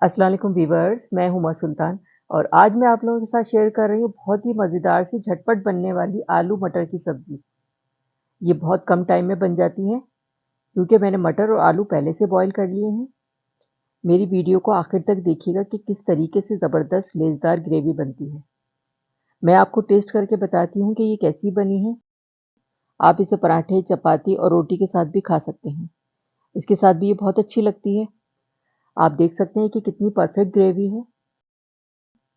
अस्सलाम वालेकुम व्यूअर्स, मैं हुमा सुल्तान और आज मैं आप लोगों के साथ शेयर कर रही हूँ बहुत ही मज़ेदार सी झटपट बनने वाली आलू मटर की सब्ज़ी। ये बहुत कम टाइम में बन जाती है क्योंकि मैंने मटर और आलू पहले से बॉईल कर लिए हैं। मेरी वीडियो को आखिर तक देखिएगा कि किस तरीके से ज़बरदस्त लेज़दार ग्रेवी बनती है। मैं आपको टेस्ट करके बताती हूँ कि ये कैसी बनी है। आप इसे पराठे, चपाती और रोटी के साथ भी खा सकते हैं। इसके साथ भी ये बहुत अच्छी लगती है। आप देख सकते हैं कि कितनी परफेक्ट ग्रेवी है।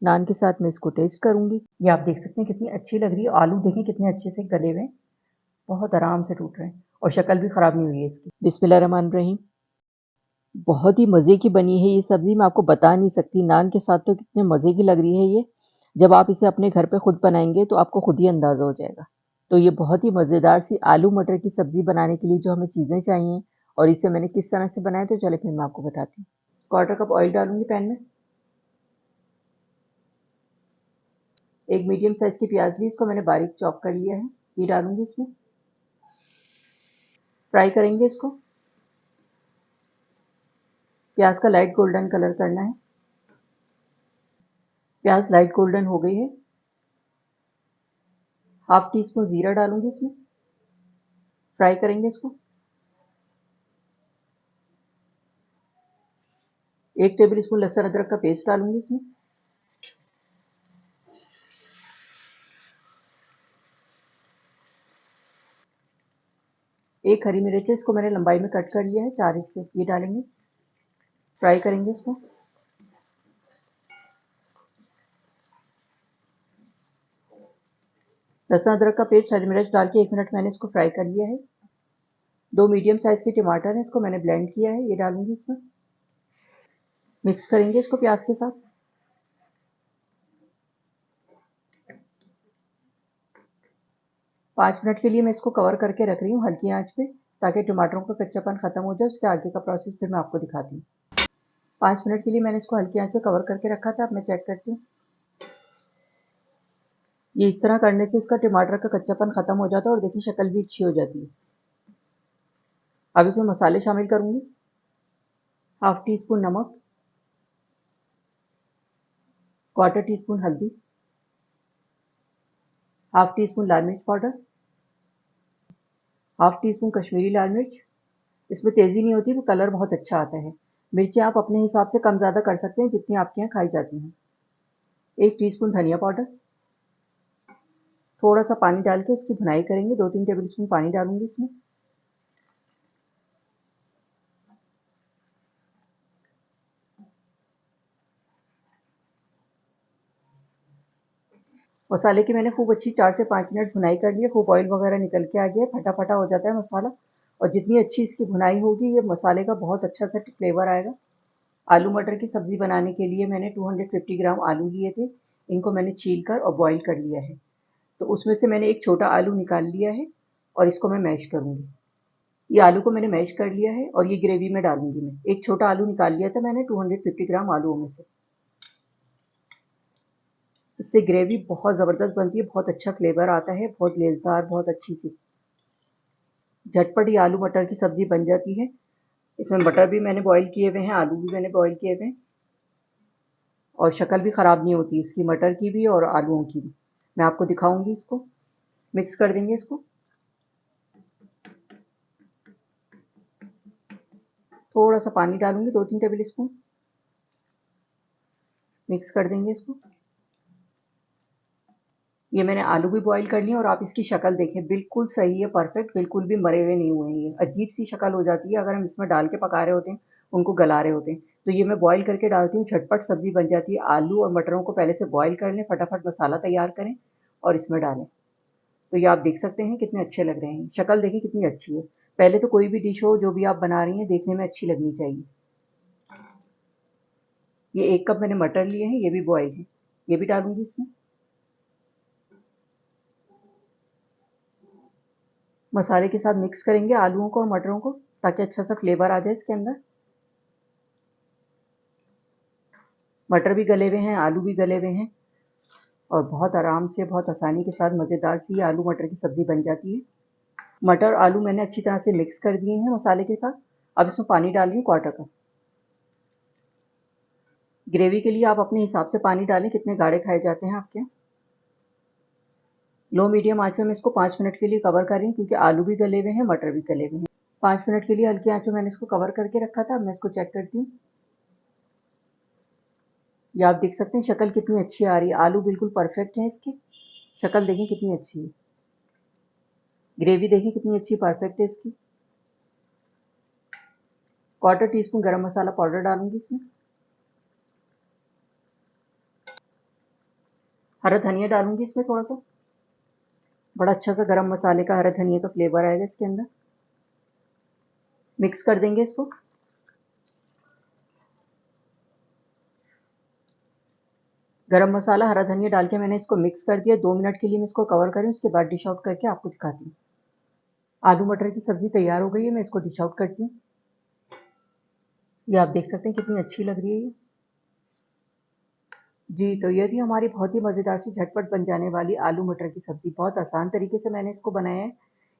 नान के साथ मैं इसको टेस्ट करूँगी। ये आप देख सकते हैं कितनी अच्छी लग रही है। आलू देखें कितने अच्छे से गले हुए हैं, बहुत आराम से टूट रहे हैं और शक्ल भी ख़राब नहीं हुई है इसकी। बिस्मिल्लाहिर्रहमानिर्रहीम। बहुत ही मज़े की बनी है ये सब्ज़ी, मैं आपको बता नहीं सकती। नान के साथ तो कितने मज़े की लग रही है ये। जब आप इसे अपने घर पे खुद बनाएँगे तो आपको खुद ही अंदाज़ा हो जाएगा। तो ये बहुत ही मज़ेदार सी आलू मटर की सब्ज़ी बनाने के लिए जो हमें चीज़ें चाहिए और इसे मैंने किस तरह से बनाया तो चलिए फिर मैं आपको बताती हूँ। क्वार्टर कप ऑयल डालूँगी पैन में। एक मीडियम साइज़ की प्याज़ ली, इसको मैंने बारीक चॉप कर लिया है। ये डालूँगी इसमें। फ्राई करेंगे इसको। प्याज का लाइट गोल्डन कलर करना है। प्याज लाइट गोल्डन हो गई है। हाफ टी स्पून जीरा डालूंगी इसमें। फ्राई करेंगे इसको। 1 टेबल स्पून लहसुन अदरक का पेस्ट डालूंगी इसमें। एक हरी मिर्च है, इसको मैंने लंबाई में कट कर लिया है 4 हिस्से, ये डालेंगे। फ्राई करेंगे इसको। लहसुन अदरक का पेस्ट, हरी मिर्च डाल के 1 मिनट मैंने इसको फ्राई कर लिया है। 2 मीडियम साइज के टमाटर है, इसको मैंने ब्लेंड किया है, ये डालूंगी इसमें। मिक्स करेंगे इसको प्याज के साथ। 5 मिनट के लिए मैं इसको कवर करके रख रही हूँ हल्की आंच पे, ताकि टमाटरों का कच्चापन खत्म हो जाए। उसके आगे का प्रोसेस फिर मैं आपको दिखाती हूँ। 5 मिनट के लिए मैंने इसको हल्की आंच पे कवर करके रखा था। अब मैं चेक करती हूँ। ये इस तरह करने से इसका टमाटर का कच्चापन खत्म हो जाता है और देखिए शक्ल भी अच्छी हो जाती है। अब इसमें मसाले शामिल करूंगी। हाफ टी स्पून नमक, क्वार्टर टी स्पून हल्दी, हाफ टी स्पून लाल मिर्च powder, half teaspoon Kashmiri लाल मिर्च। इसमें तेज़ी नहीं होती, वो कलर बहुत अच्छा आता है। मिर्चें आप अपने हिसाब से कम ज़्यादा कर सकते हैं जितनी आपके यहाँ खाई जाती हैं। 1 टीस्पून धनिया पाउडर। थोड़ा सा पानी डाल के इसकी भुनाई करेंगे। 2-3 टेबल स्पून पानी डालूंगी इसमें। मसाले की मैंने खूब अच्छी 4 से 5 मिनट भुनाई कर ली है। खूब ऑयल वगैरह निकल के आ गया है, फटा फटा हो जाता है मसाला। और जितनी अच्छी इसकी भुनाई होगी, ये मसाले का बहुत अच्छा सा फ्लेवर आएगा। आलू मटर की सब्ज़ी बनाने के लिए मैंने 250 ग्राम आलू लिए थे। इनको मैंने छील कर और बॉईल कर लिया है। तो उसमें से मैंने एक छोटा आलू निकाल लिया है और इसको मैं मैश करूँगी। ये आलू को मैंने मैश कर लिया है और ये ग्रेवी में डालूँगी मैं। एक छोटा आलू निकाल लिया था मैंने 250 ग्राम आलूओं में से। इससे ग्रेवी बहुत ज़बरदस्त बनती है, बहुत अच्छा फ्लेवर आता है, बहुत लेज़दार, बहुत अच्छी सी। झटपट ही आलू मटर की सब्ज़ी बन जाती है। इसमें मटर भी मैंने बॉईल किए हुए हैं, आलू भी मैंने बॉईल किए हुए हैं और शक्ल भी ख़राब नहीं होती उसकी, मटर की भी और आलूओं की भी। मैं आपको दिखाऊँगी इसको। मिक्स कर देंगे इसको। थोड़ा सा पानी डालूँगी, 2-3 टेबल स्पून। मिक्स कर देंगे इसको। ये मैंने आलू भी बॉईल कर लिए और आप इसकी शक्ल देखें, बिल्कुल सही है, परफेक्ट, बिल्कुल भी मरे हुए नहीं हुए हैं ये। अजीब सी शक्ल हो जाती है अगर हम इसमें डाल के पका रहे होते हैं, उनको गला रहे होते हैं। तो ये मैं बॉईल करके डालती हूँ, झटपट सब्ज़ी बन जाती है। आलू और मटरों को पहले से बॉईल कर लें, फटाफट मसाला तैयार करें और इसमें डालें। तो ये आप देख सकते हैं कितने अच्छे लग रहे हैं। शक्ल देखिए कितनी अच्छी है। पहले तो कोई भी डिश हो, जो भी आप बना रही हैं, देखने में अच्छी लगनी चाहिए। ये 1 कप मैंने मटर लिए हैं, ये भी बॉईल हैं। ये भी डालूँगी इसमें। मसाले के साथ मिक्स करेंगे आलूओं को और मटरों को, ताकि अच्छा सा फ्लेवर आ जाए इसके अंदर। मटर भी गले हुए हैं, आलू भी गले हुए हैं और बहुत आराम से, बहुत आसानी के साथ मज़ेदार सी आलू मटर की सब्ज़ी बन जाती है। मटर आलू मैंने अच्छी तरह से मिक्स कर दिए हैं मसाले के साथ। अब इसमें पानी डाल रही हूँ क्वार्टर कप। ग्रेवी के लिए आप अपने हिसाब से पानी डालें, कितने गाढ़े खाए जाते हैं आपके। लो मीडियम आँच में मैं इसको 5 मिनट के लिए कवर कर रही हूँ क्योंकि आलू भी गले हुए हैं, मटर भी गले हुए हैं। 5 मिनट के लिए हल्की आँच में मैंने इसको कवर करके रखा था। अब मैं इसको चेक करती हूँ। ये आप देख सकते हैं शक्ल कितनी अच्छी आ रही है। आलू बिल्कुल परफेक्ट है इसकी। शक्ल देखें कितनी अच्छी है। ग्रेवी देखें कितनी अच्छी परफेक्ट है इसकी। 1/4 टीस्पून गरम मसाला पाउडर डालूंगी इसमें। हरा धनिया डालूंगी इसमें थोड़ा सा। बड़ा अच्छा सा गरम मसाले का, हरा धनिया का फ्लेवर आएगा इसके अंदर। मिक्स कर देंगे इसको। गरम मसाला, हरा धनिया डाल के मैंने इसको मिक्स कर दिया। 2 मिनट के लिए मैं इसको कवर करूँ, उसके बाद डिश आउट करके आपको दिखाती हूँ। आलू मटर की सब्जी तैयार हो गई है। मैं इसको डिश आउट करती हूँ। ये आप देख सकते हैं कितनी अच्छी लग रही है ये। जी, तो ये थी हमारी बहुत ही मज़ेदार सी झटपट बन जाने वाली आलू मटर की सब्ज़ी। बहुत आसान तरीके से मैंने इसको बनाया है।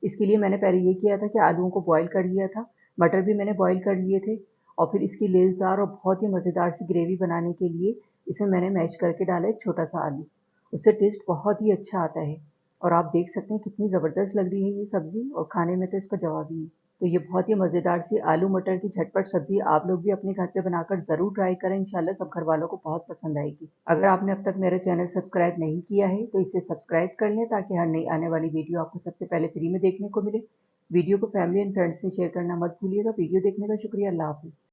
इसके लिए मैंने पहले ये किया था कि आलूओं को बॉयल कर लिया था, मटर भी मैंने बॉयल कर लिए थे और फिर इसकी लेज़दार और बहुत ही मज़ेदार सी ग्रेवी बनाने के लिए इसमें मैंने मैश करके डाला एक छोटा-सा आलू। उससे टेस्ट बहुत ही अच्छा आता है और आप देख सकते हैं कितनी ज़बरदस्त लग रही है ये सब्ज़ी और खाने में तो इसका जवाब ही नहीं। तो ये बहुत ही मज़ेदार सी आलू मटर की झटपट सब्ज़ी आप लोग भी अपने घर पे बनाकर ज़रूर ट्राई करें। इंशाल्लाह सब घरवालों को बहुत पसंद आएगी। अगर आपने अब तक मेरा चैनल सब्सक्राइब नहीं किया है तो इसे सब्सक्राइब कर लें ताकि हर नई आने वाली वीडियो आपको सबसे पहले फ्री में देखने को मिले। वीडियो को फैमिली एंड फ्रेंड्स में शेयर करना मत भूलिएगा। वीडियो देखने का शुक्रिया। अल्लाह हाफ़िज़।